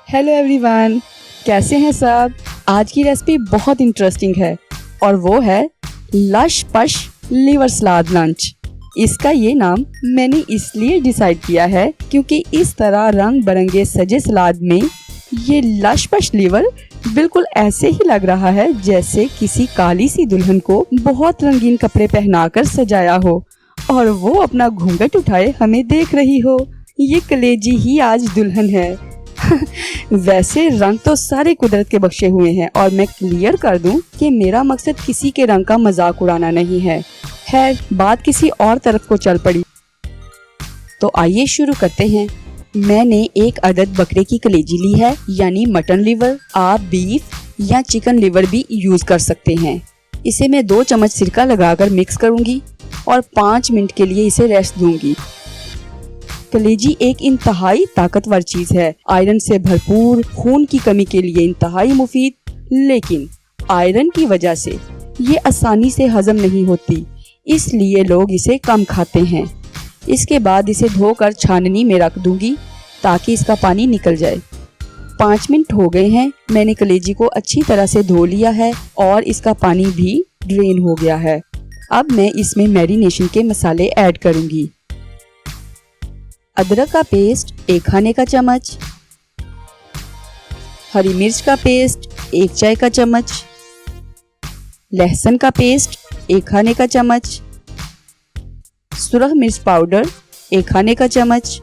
Hello everyone, कैसे हैं सब। आज की रेसिपी बहुत इंटरेस्टिंग है और वो है लश पश लिवर सलाद लंच। इसका ये नाम मैंने इसलिए डिसाइड किया है क्योंकि इस तरह रंग बिरंगे सजे सलाद में ये लश पश लिवर बिल्कुल ऐसे ही लग रहा है जैसे किसी काली सी दुल्हन को बहुत रंगीन कपड़े पहनाकर सजाया हो और वो अपना घूंघट उठाए हमें देख रही हो। ये कलेजी ही आज दुल्हन है। वैसे रंग तो सारे कुदरत के बख्शे हुए हैं और मैं क्लियर कर दूं कि मेरा मकसद किसी के रंग का मजाक उड़ाना नहीं है। खैर, बात किसी और तरफ को चल पड़ी, तो आइए शुरू करते हैं। मैंने एक अदद बकरे की कलेजी ली है, यानी मटन लिवर। आप बीफ या चिकन लिवर भी यूज कर सकते हैं। इसे मैं 2 चम्मच सिरका लगाकर मिक्स करूंगी और 5 मिनट के लिए इसे रेस्ट दूंगी। कलेजी एक इंतहाई ताकतवर चीज है, आयरन से भरपूर, खून की कमी के लिए इंतहाई मुफीद, लेकिन आयरन की वजह से ये आसानी से हजम नहीं होती, इसलिए लोग इसे कम खाते हैं। इसके बाद इसे धोकर छाननी में रख दूंगी ताकि इसका पानी निकल जाए। 5 मिनट हो गए हैं। मैंने कलेजी को अच्छी तरह से धो लिया है और इसका पानी भी ड्रेन हो गया है। अब मैं इसमें मैरिनेशन के मसाले ऐड करूंगी। अदरक का पेस्ट 1 खाने का चम्मच, हरी मिर्च का पेस्ट 1 चाय का चम्मच, लहसुन का पेस्ट 1 खाने का चम्मच, सुरख मिर्च पाउडर 1 खाने का चम्मच,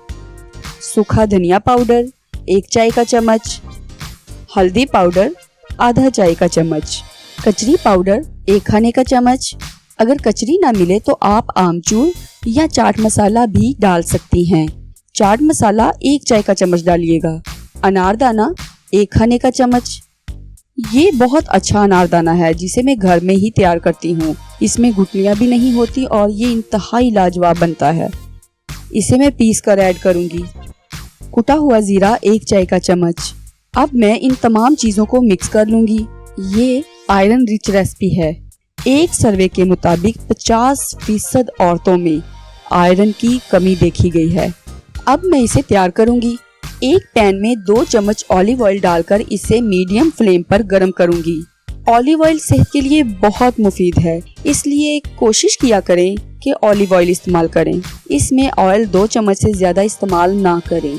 सूखा धनिया पाउडर 1 चाय का चम्मच, हल्दी पाउडर आधा चाय का चम्मच, कचरी पाउडर 1 खाने का चम्मच। अगर कचरी ना मिले तो आप आमचूर या चाट मसाला भी डाल सकती हैं। चाट मसाला 1 चाय का चम्मच डालिएगा। अनारदाना 1 खाने का चम्मच। ये बहुत अच्छा अनारदाना है जिसे मैं घर में ही तैयार करती हूँ। इसमें गुठलियाँ भी नहीं होती और ये इंतहाई लाजवाब बनता है। इसे मैं पीस कर ऐड करूँगी। कुटा हुआ जीरा 1 चाय का चम्मच। अब मैं इन तमाम चीज़ों को मिक्स कर लूँगी। ये आयरन रिच रेसिपी है। एक सर्वे के मुताबिक 50% औरतों में आयरन की कमी देखी गई है। अब मैं इसे तैयार करूंगी। एक पैन में 2 चम्मच ऑलिव ऑयल डालकर इसे मीडियम फ्लेम पर गरम करूंगी। ऑलिव ऑयल सेहत के लिए बहुत मुफीद है, इसलिए कोशिश किया करें कि ऑलिव ऑयल इस्तेमाल करें। इसमें ऑयल 2 चम्मच से ज्यादा इस्तेमाल ना करें।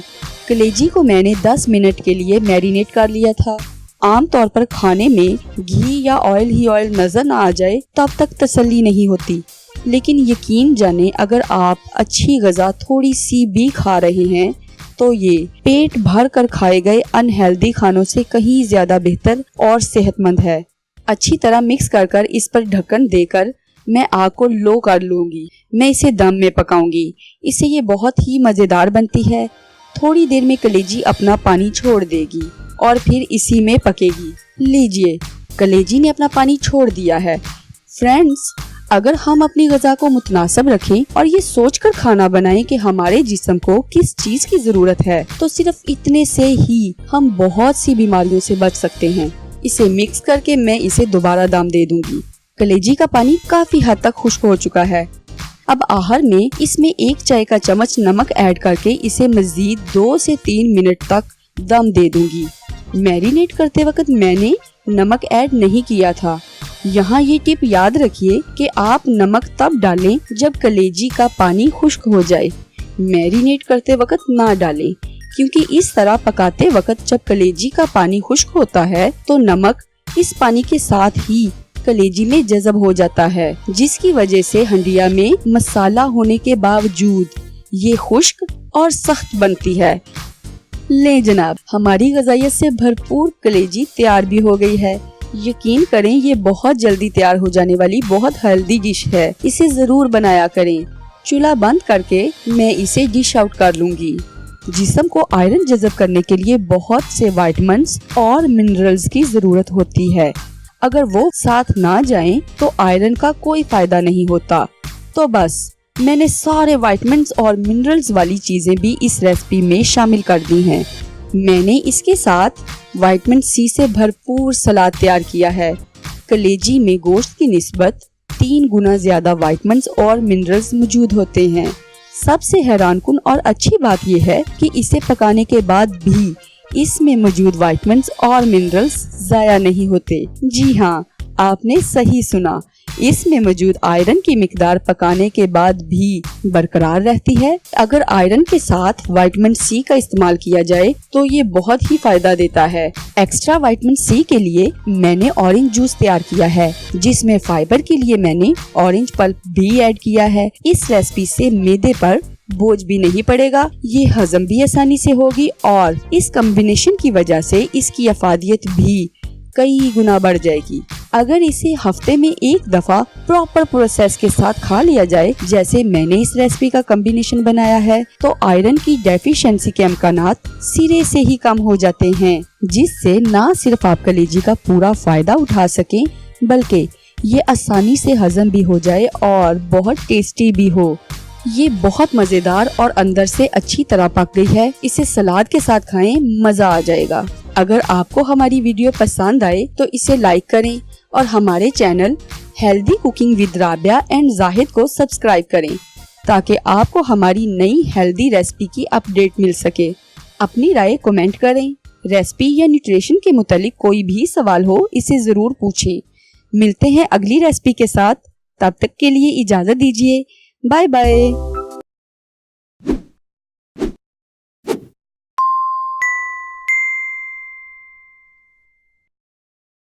कलेजी को मैंने 10 मिनट के लिए मैरिनेट कर लिया था। आमतौर पर खाने में घी या ऑयल ही ऑयल नजर न आ जाए तब तक तसल्ली नहीं होती, लेकिन यकीन जाने अगर आप अच्छी गज़ा थोड़ी सी भी खा रहे हैं तो ये पेट भर कर खाए गए अनहेल्दी खानों से कहीं ज्यादा बेहतर और सेहतमंद है। अच्छी तरह मिक्स कर कर इस पर ढक्कन देकर मैं आग को लो कर लूंगी। मैं इसे दम में पकाऊंगी। इससे ये बहुत ही मजेदार बनती है। थोड़ी देर में कलेजी अपना पानी छोड़ देगी और फिर इसी में पकेगी। लीजिए, कलेजी ने अपना पानी छोड़ दिया है। फ्रेंड्स, अगर हम अपनी ग़िज़ा को मुतनासिब रखें और ये सोचकर खाना बनाएं कि हमारे जिस्म को किस चीज की जरूरत है, तो सिर्फ इतने से ही हम बहुत सी बीमारियों से बच सकते हैं। इसे मिक्स करके मैं इसे दोबारा दम दे दूंगी। कलेजी का पानी काफी हद तक खुश्क हो चुका है। अब आखिर में इसमें 1 चाय का चम्मच नमक ऐड करके इसे मजीद 2 से 3 मिनट तक दम दे दूंगी। मैरिनेट करते वक्त मैंने नमक ऐड नहीं किया था। यहाँ ये टिप याद रखिए कि आप नमक तब डालें जब कलेजी का पानी खुश्क हो जाए। मैरिनेट करते वक्त ना डालें, क्योंकि इस तरह पकाते वक्त जब कलेजी का पानी खुश्क होता है तो नमक इस पानी के साथ ही कलेजी में जज़ब हो जाता है, जिसकी वजह से हंडिया में मसाला होने के बावजूद ये खुश्क और सख्त बनती है। ले जनाब, हमारी ग़िज़ाइयत से भरपूर कलेजी तैयार भी हो गई है। यकीन करें, ये बहुत जल्दी तैयार हो जाने वाली बहुत हेल्दी डिश है। इसे जरूर बनाया करें। चूल्हा बंद करके मैं इसे डिश आउट कर लूंगी। जिस्म को आयरन जज़ब करने के लिए बहुत से विटामिन्स और मिनरल्स की जरूरत होती है। अगर वो साथ ना जाएं तो आयरन का कोई फायदा नहीं होता। तो बस मैंने सारे विटामिन्स और मिनरल्स वाली चीजें भी इस रेसिपी में शामिल कर दी हैं। मैंने इसके साथ विटामिन सी से भरपूर सलाद तैयार किया है। कलेजी में गोश्त की निस्बत 3 गुना ज्यादा विटामिन्स और मिनरल्स मौजूद होते हैं। सबसे हैरानकुन और अच्छी बात यह है कि इसे पकाने के बाद भी इसमें मौजूद विटामिन्स और मिनरल्स जाया नहीं होते। जी हाँ, आपने सही सुना, इसमें मौजूद आयरन की मिकदार पकाने के बाद भी बरकरार रहती है। अगर आयरन के साथ विटामिन सी का इस्तेमाल किया जाए तो ये बहुत ही फायदा देता है। एक्स्ट्रा विटामिन सी के लिए मैंने ऑरेंज जूस तैयार किया है, जिसमें फाइबर के लिए मैंने ऑरेंज पल्प भी ऐड किया है। इस रेसिपी से मैदे पर बोझ भी नहीं पड़ेगा, ये हजम भी आसानी से होगी और इस कॉम्बिनेशन की वजह से इसकी अफादियत भी कई गुना बढ़ जाएगी। अगर इसे हफ्ते में एक दफा प्रॉपर प्रोसेस के साथ खा लिया जाए, जैसे मैंने इस रेसिपी का कॉम्बिनेशन बनाया है, तो आयरन की डेफिशिएंसी के इम्कानात सिरे से ही कम हो जाते हैं, जिससे न सिर्फ आप कलेजी का पूरा फायदा उठा सकें, बल्कि ये आसानी से हजम भी हो जाए और बहुत टेस्टी भी हो। ये बहुत मजेदार और अंदर से अच्छी तरह पक गई है। इसे सलाद के साथ खाएं, मजा आ जाएगा। अगर आपको हमारी वीडियो पसंद आए तो इसे लाइक करें और हमारे channel healthy cooking with Rabia and Zahid को सब्सक्राइब करें, ताकि आपको हमारी नई हेल्दी रेसिपी की अपडेट मिल सके। अपनी राय कमेंट करें। रेसिपी या न्यूट्रिशन के मुतालिक कोई भी सवाल हो, इसे जरूर पूछें। मिलते हैं अगली रेसिपी के साथ, तब तक के लिए इजाजत दीजिए। Bye bye.